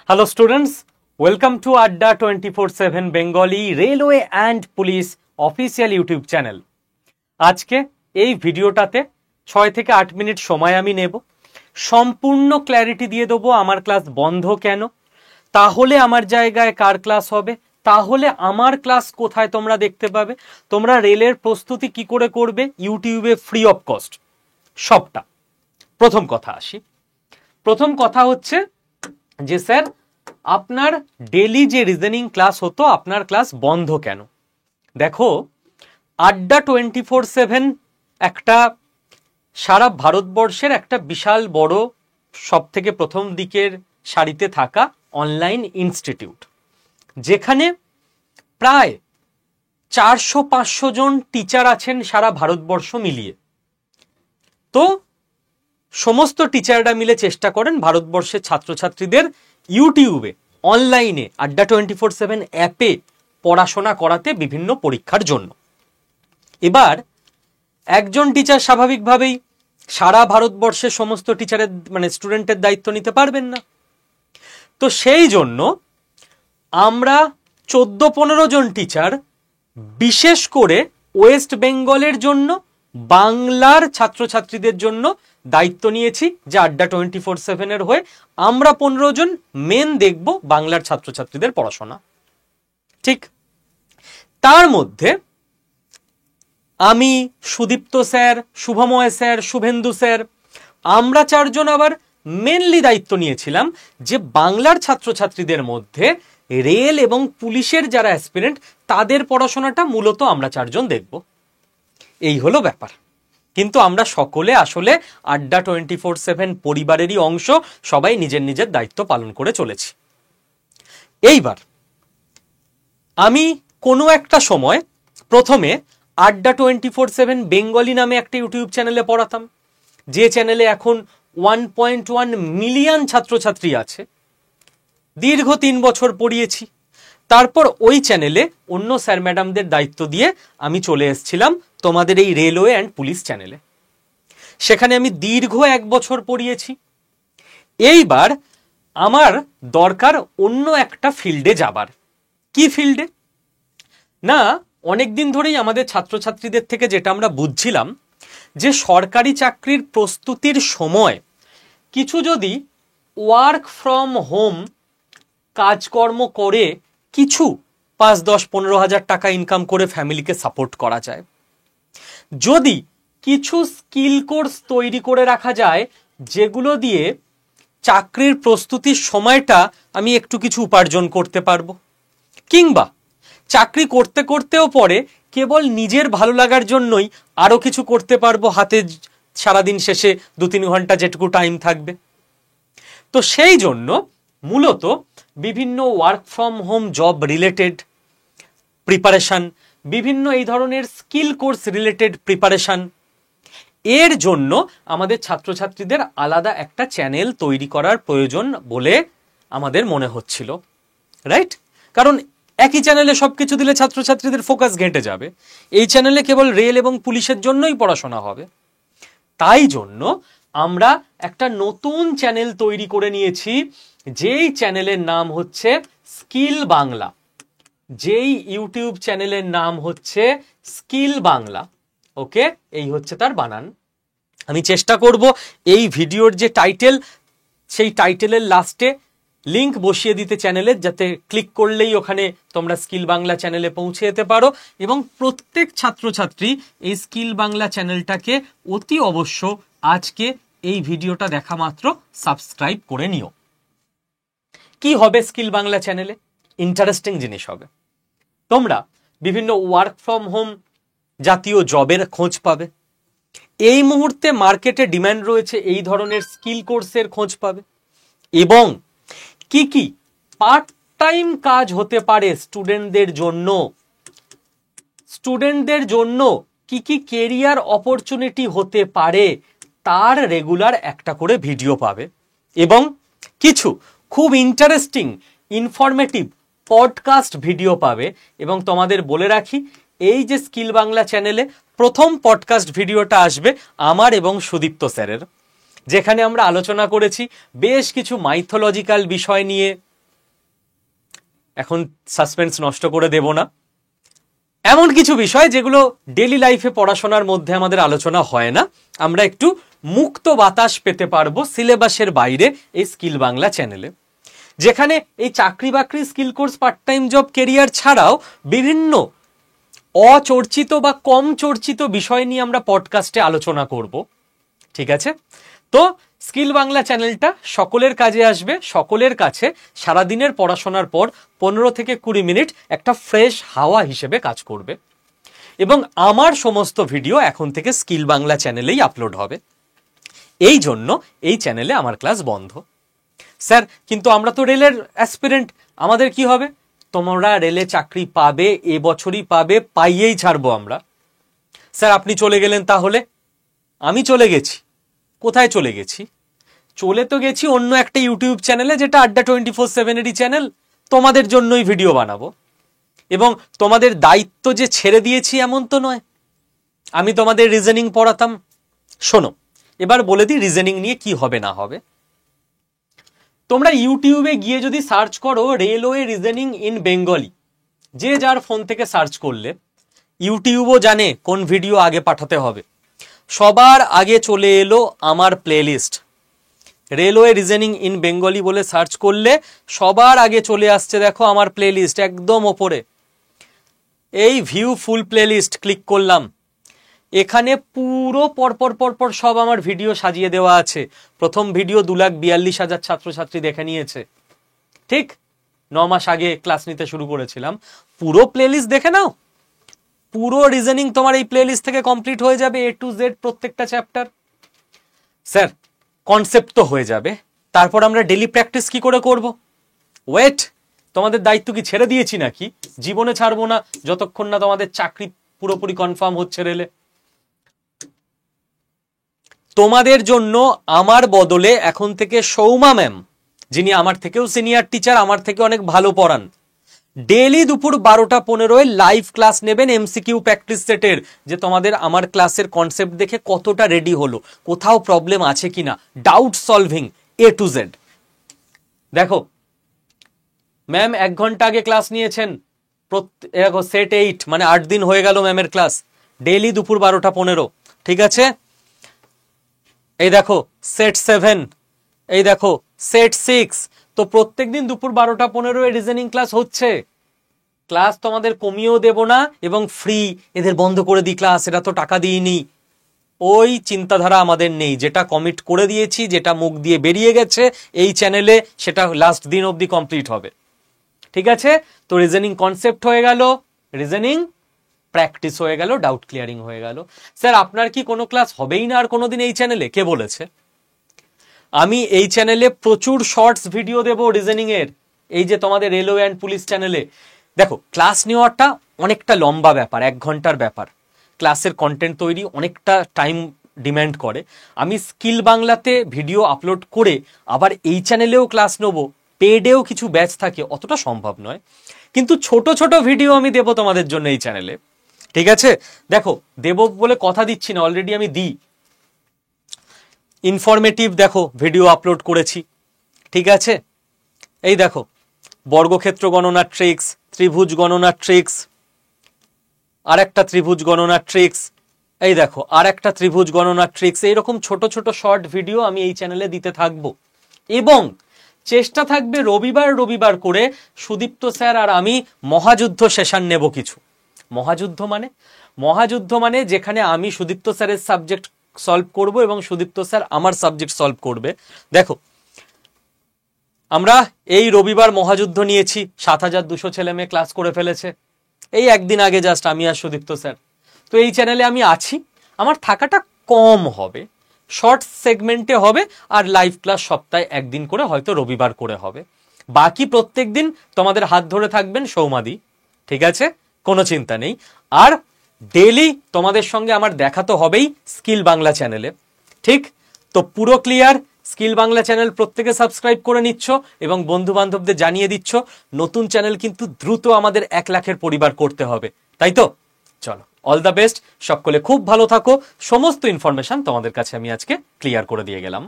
Hello students, welcome to Adda 24/7 Bengali Railway and Police official YouTube channel. আজকে এই ভিডিওটাতে 6 থেকে 8 মিনিট সময় আমি নেব, সম্পূর্ণ ক্ল্যারিটি দিয়ে দেবো আমার ক্লাস বন্ধ কেন, তাহলে আমার জায়গায় কার ক্লাস হবে, তাহলে আমার ক্লাস কোথায় তোমরা দেখতে পাবে, তোমরা রেলের প্রস্তুতি কি করে করবে ইউটিউবে ফ্রি অফ কস্ট, সবটা। প্রথম কথা আসি, প্রথম কথা হচ্ছে যে স্যার আপনার ডেলি যে রিজনিং ক্লাস হতো আপনার ক্লাস বন্ধ কেন। দেখো, আড্ডা 24/7 একটা সারা ভারতবর্ষের একটা বিশাল বড় সব থেকে প্রথম দিকের সারিতে থাকা অনলাইন ইনস্টিটিউট, যেখানে প্রায় 400-500 জন টিচার আছেন সারা ভারতবর্ষ মিলিয়ে। তো সমস্ত টিচাররা মিলে চেষ্টা করেন ভারতবর্ষের ছাত্রছাত্রীদের ইউটিউবে অনলাইনে আড্ডা 24/7 অ্যাপে পড়াশোনা করাতে বিভিন্ন পরীক্ষার জন্য। এবার একজন টিচার স্বাভাবিকভাবেই সারা ভারতবর্ষের সমস্ত টিচারের স্টুডেন্টের দায়িত্ব নিতে পারবেন না। তো সেই জন্য আমরা 14-15 জন টিচার বিশেষ করে ওয়েস্ট বেঙ্গলের জন্য বাংলার ছাত্রছাত্রীদের জন্য দায়িত্ব নিয়েছি, যে আড্ডা 24/7 এর হয়ে আমরা 15 জন মেন দেখব বাংলার ছাত্রছাত্রীদের পড়াশোনা। ঠিক তার মধ্যে আমি, Sudipta sir, Shubhamoy sir, Shubhendu sir, আমরা 4 জন আবার মেনলি দায়িত্ব নিয়েছিলাম যে বাংলার ছাত্রছাত্রীদের মধ্যে রেল এবং পুলিশের যারা অ্যাসপিরেন্ট তাদের পড়াশোনাটা মূলত আমরা 4 জন দেখব। এই হলো ব্যাপার। কিন্তু আমরা সকলে আসলে আড্ডা 24/7 পরিবারেরই অংশ, সবাই নিজের নিজের দায়িত্ব পালন করে চলেছি। এইবার আমি কোনো একটা সময় প্রথমে আড্ডা 24/7 বেঙ্গলি নামে একটা ইউটিউব চ্যানেলে পড়াতাম, যে চ্যানেলে এখন 1.1 মিলিয়ন ছাত্রছাত্রী আছে। দীর্ঘ 3 বছর পড়িয়েছি। তারপর ওই চ্যানেলে অন্য স্যার ম্যাডামদের দায়িত্ব দিয়ে আমি চলে এসেছিলাম তোমাদের এই রেলওয়ে অ্যান্ড পুলিশ চ্যানেলে। সেখানে আমি দীর্ঘ 1 বছর পড়িয়েছি। এইবার আমার দরকার অন্য একটা ফিল্ডে যাবার। কি ফিল্ডে? না, অনেকদিন ধরেই আমাদের ছাত্রছাত্রীদের থেকে যেটা আমরা বুঝছিলাম যে সরকারি চাকরির প্রস্তুতির সময় কিছু যদি ওয়ার্ক ফ্রম হোম কাজকর্ম করে কিছু 5-10-15 হাজার টাকা ইনকাম করে ফ্যামিলিকে সাপোর্ট করা যায়, যদি কিছু স্কিল কোর্স তৈরি করে রাখা যায় যেগুলো দিয়ে চাকরির প্রস্তুতির সময়টা আমি একটু কিছু উপার্জন করতে পারবো, কিংবা চাকরি করতে করতেও পরে কেবল নিজের ভালো লাগার জন্যই আরো কিছু করতে পারবো হাতে সারাদিন শেষে 2-3 ঘন্টা যেটুকু টাইম থাকবে। তো সেই জন্য মূলত বিভিন্ন work from home job related preparation, বিভিন্ন এই ধরনের স্কিল কোর্স রিলেটেড প্রিপারেশন, এর জন্য আমাদের ছাত্রছাত্রীদের আলাদা একটা চ্যানেল তৈরি করার প্রয়োজন বলে আমাদের মনে হচ্ছিল, রাইট? কারণ একই চ্যানেলে সবকিছু দিলে ছাত্রছাত্রীদের ফোকাস ঘেঁটে যাবে। এই চ্যানেলে কেবল রেল এবং পুলিশের জন্যই পড়াশোনা হবে। তাই জন্য আমরা একটা নতুন চ্যানেল তৈরি করে নিয়েছি, যেই চ্যানেলের নাম হচ্ছে স্কিল বাংলা। যেই ইউটিউব চ্যানেলের নাম হচ্ছে স্কিল বাংলা। ওকে, এই হচ্ছে তার বানান। আমি চেষ্টা করব এই ভিডিওর যে টাইটেল, সেই টাইটেলের লাস্টে লিংক বসিয়ে দিতে চ্যানেলের, যাতে ক্লিক করলেই ওখানে তোমরা স্কিল বাংলা চ্যানেলে পৌঁছে যেতে পারো। এবং প্রত্যেক ছাত্রছাত্রী এই স্কিল বাংলা চ্যানেলটাকে অতি অবশ্য আজকে এই ভিডিওটা দেখা মাত্র সাবস্ক্রাইব করে নিও। কি হবে স্কিল বাংলা চ্যানেলে? ইন্টারেস্টিং জিনিস হবে। তোমরা বিভিন্ন ওয়ার্ক ফ্রম হোম জাতীয় জবের খোঁজ পাবে। এই মুহূর্তে মার্কেটে ডিমান্ড রয়েছে এই ধরনের স্কিল কোর্সের খোঁজ পাবে। এবং কি কি পার্ট টাইম কাজ হতে পারে স্টুডেন্টদের জন্য কি কি কেরিয়ার অপরচুনিটি হতে পারে, তার রেগুলার একটা করে ভিডিও পাবে। এবং কিছু খুব ইন্টারেস্টিং ইনফরমেটিভ পডকাস্ট ভিডিও পাবে। এবং তোমাদের বলে রাখি, এই যে স্কিল বাংলা চ্যানেলে প্রথম পডকাস্ট ভিডিওটা আসবে আমার এবং সুদীপ্ত স্যারের, যেখানে আমরা আলোচনা করেছি বেশ কিছু মাইথোলজিক্যাল বিষয় নিয়ে, এখন সাসপেন্স নষ্ট করে দেব না। এমন কিছু বিষয় যেগুলো ডেলি লাইফে পড়াশোনার মধ্যে আমাদের আলোচনা হয় না, আমরা একটু মুক্ত বাতাস পেতে পারবো সিলেবাসের বাইরে এই স্কিল বাংলা চ্যানেলে, যেখানে এই চাকরি বাকরি, skill course, part time job, career ছাড়াও বিভিন্ন অচর্চিত বা কম চর্চিত বিষয় নিয়ে আমরা পডকাস্টে আলোচনা করব। ঠিক আছে, তো স্কিল বাংলা চ্যানেলটা সকলের কাজে আসবে, সকলের কাছে সারাদিনের পড়াশোনার পর 15 থেকে 20 মিনিট একটা ফ্রেশ হাওয়া হিসেবে কাজ করবে। এবং আমার সমস্ত ভিডিও এখন থেকে স্কিল বাংলা চ্যানেলেই আপলোড হবে। এই জন্য এই চ্যানেলে আমার ক্লাস বন্ধ। স্যার কিন্তু আমরা তো রেলের অ্যাসপিরেন্ট, আমাদের কি হবে? তোমরা রেলে চাকরি পাবে, এবছরই পাবে, পাইয়েই ছাড়বো আমরা। স্যার আপনি চলে গেলেন, তাহলে আমি চলে গেছি। কোথায় চলে গেছি? চলে তো গেছি অন্য একটা ইউটিউব চ্যানেলে, যেটা আড্ডা 24/7-এরই চ্যানেল। তোমাদের জন্যই ভিডিও বানাবো, এবং তোমাদের দায়িত্ব যে ছেড়ে দিয়েছি এমন তো নয়। আমি তোমাদের রিজনিং পড়াতাম। শোনো, এবার বলে দিই রিজনিং নিয়ে কি হবে না হবে। তোমরা ইউটিউবে গিয়ে যদি সার্চ করো রেলওয়ে রিজনিং ইন বেঙ্গলি, যে যার ফোন থেকে সার্চ করলে, ইউটিউবও জানে কোন ভিডিও আগে পাঠাতে হবে। সবার আগে চলে এলো আমার playlist. Railway reasoning in Bengali বলে সার্চ করলে সবার আগে চলে আসছে, দেখো আমার প্লেলিস্ট একদম ওপরে। এই ভিউ ফুল প্লেলিস্ট ক্লিক করলাম, এখানে পুরো পরপর পরপর সব আমার ভিডিও সাজিয়ে দেওয়া আছে। প্রথম ভিডিও 2,42,000 ছাত্রছাত্রী দেখে নিয়েছে। ঠিক 9 মাস আগে ক্লাস নিতে শুরু করেছিলাম। পুরো প্লেলিস্ট দেখে নাও, পুরো রিজনিং তোমার এই প্লেলিস্ট থেকে কমপ্লিট হয়ে যাবে, A to Z প্রত্যেকটা চ্যাপ্টার। স্যার কনসেপ্ট তো হয়ে যাবে, তারপর আমরা ডেলি প্র্যাকটিস কি করে করব? ওয়েট, তোমাদের দায়িত্ব কি ছেড়ে দিয়েছি নাকি? জীবনে ছাড়বো না যতক্ষণ না তোমাদের চাকরি পুরোপুরি কনফার্ম হচ্ছে রেলে। তোমাদের জন্য আমার বদলে এখন থেকে সৌমা ম্যাম, যিনি আমার থেকেও সিনিয়র টিচার, আমার থেকে অনেক ভালো পড়ান, ডেলি দুপুর 12টা 15 লাইভ ক্লাস নেবেন এমসিকিউ প্র্যাকটিস সেটের, যে তোমাদের আমার ক্লাসের কনসেপ্ট দেখে কতটা রেডি হলো, কোথাও প্রবলেম আছে কিনা, doubt solving A to Z। দেখো ম্যাম 1 ঘন্টা আগে ক্লাস নিয়েছেন, সেট 8 মানে 8 দিন হয়ে গেল ম্যামের ক্লাস, ডেলি দুপুর 12টা 15। ঠিক আছে, এই দেখো সেট 7, এই দেখো সেট 6। তো প্রত্যেকদিন দুপুর 12টা 15 রিজনিং ক্লাস হচ্ছে। ক্লাস তোমাদের কমিয়েও দেব না, এবং ফ্রি, এদের বন্ধ করে দিই ক্লাস, এরা তো টাকা দিইনি, ওই চিন্তাধারা আমাদের নেই। যেটা কমিট করে দিয়েছি, যেটা মুখ দিয়ে বেরিয়ে গেছে এই চ্যানেলে, সেটা লাস্ট দিন অবধি কমপ্লিট হবে। ঠিক আছে, তো রিজনিং কনসেপ্ট হয়ে গেল, রিজনিং প্র্যাকটিস হয়ে গেল, ডাউট ক্লিয়ারিং হয়ে গেল। স্যার আপনার কি কোনো ক্লাস হবেই না আর কোনোদিন এই চ্যানেলে? কে বলেছে? আমি এই চ্যানেলে প্রচুর শর্টস ভিডিও দেব রিজনিং এর, এই যে তোমাদের রেলওয়ে অ্যান্ড পুলিশ চ্যানেলে। দেখো ক্লাস নেওয়াটা অনেকটা লম্বা ব্যাপার, 1 ঘন্টার ব্যাপার। ক্লাসের কন্টেন্ট তৈরি অনেকটা টাইম ডিম্যান্ড করে। আমি স্কিল বাংলাতে ভিডিও আপলোড করে আবার এই চ্যানেলেও ক্লাস নেব, পেডেও কিছু ব্যাচ থাকে, অতটা সম্ভব নয়। কিন্তু ছোট ছোট ভিডিও আমি দেব তোমাদের জন্য এই চ্যানেলে। ঠিক আছে, দেখো দেব বলে কথা দিচ্ছি না, অলরেডি আমি দিই। ইনফরমেটিভ দেখো ভিডিও আপলোড করেছি। ঠিক আছে, এই দেখো বর্গক্ষেত্র গণনার ট্রিক্স, ত্রিভুজ গণনার ট্রিক্স, আর একটা ত্রিভুজ গণনার ট্রিক্স, এই দেখো আর একটা ত্রিভুজ গণনার ট্রিক্স। এইরকম ছোট ছোট শর্ট ভিডিও আমি এই চ্যানেলে দিতে থাকবো, এবং চেষ্টা থাকবে রবিবার রবিবার করে সুদীপ্ত স্যার আর আমি মহাযুদ্ধ সেশন নেব কিছু। মহাযুদ্ধ মানে যেখানে আমি সুদীপ্ত স্যারের সাবজেক্ট সলভ করব এবং সুদীপ্ত স্যার আমার সাবজেক্ট সলভ করবে। দেখো আমরা এই রবিবার মহাযুদ্ধ নিয়েছি, 7,200 ছেলে মেয়ে ক্লাস করে ফেলেছে এই একদিন আগে, জাস্ট আমি আর সুদীপ্ত স্যার। তো এই চ্যানেলে আমি আছি, আমার থাকাটা কম হবে, শর্ট সেগমেন্টে হবে, আর লাইভ ক্লাস সপ্তাহে 1 দিন করে, হয়তো রবিবার করে হবে। বাকি প্রত্যেক দিন তোমাদের হাত ধরে থাকবেন সৌমাদি। ঠিক আছে, কোনো চিন্তা নেই। আর ডেলি তোমাদের সঙ্গে আমার দেখা তো হবেই স্কিল বাংলা চ্যানেলে। ঠিক তো, পুরো ক্লিয়ার? স্কিল বাংলা চ্যানেল প্রত্যেকে সাবস্ক্রাইব করে নিচ্ছ এবং বন্ধু বান্ধবদের জানিয়ে দিচ্ছ। নতুন চ্যানেল কিন্তু দ্রুত আমাদের 1 লাখের পরিবার করতে হবে, তাই তো? চলো, অল দ্য বেস্ট, সকলে খুব ভালো থাকো। সমস্ত ইনফরমেশন তোমাদের কাছে আমি আজকে ক্লিয়ার করে দিয়ে গেলাম।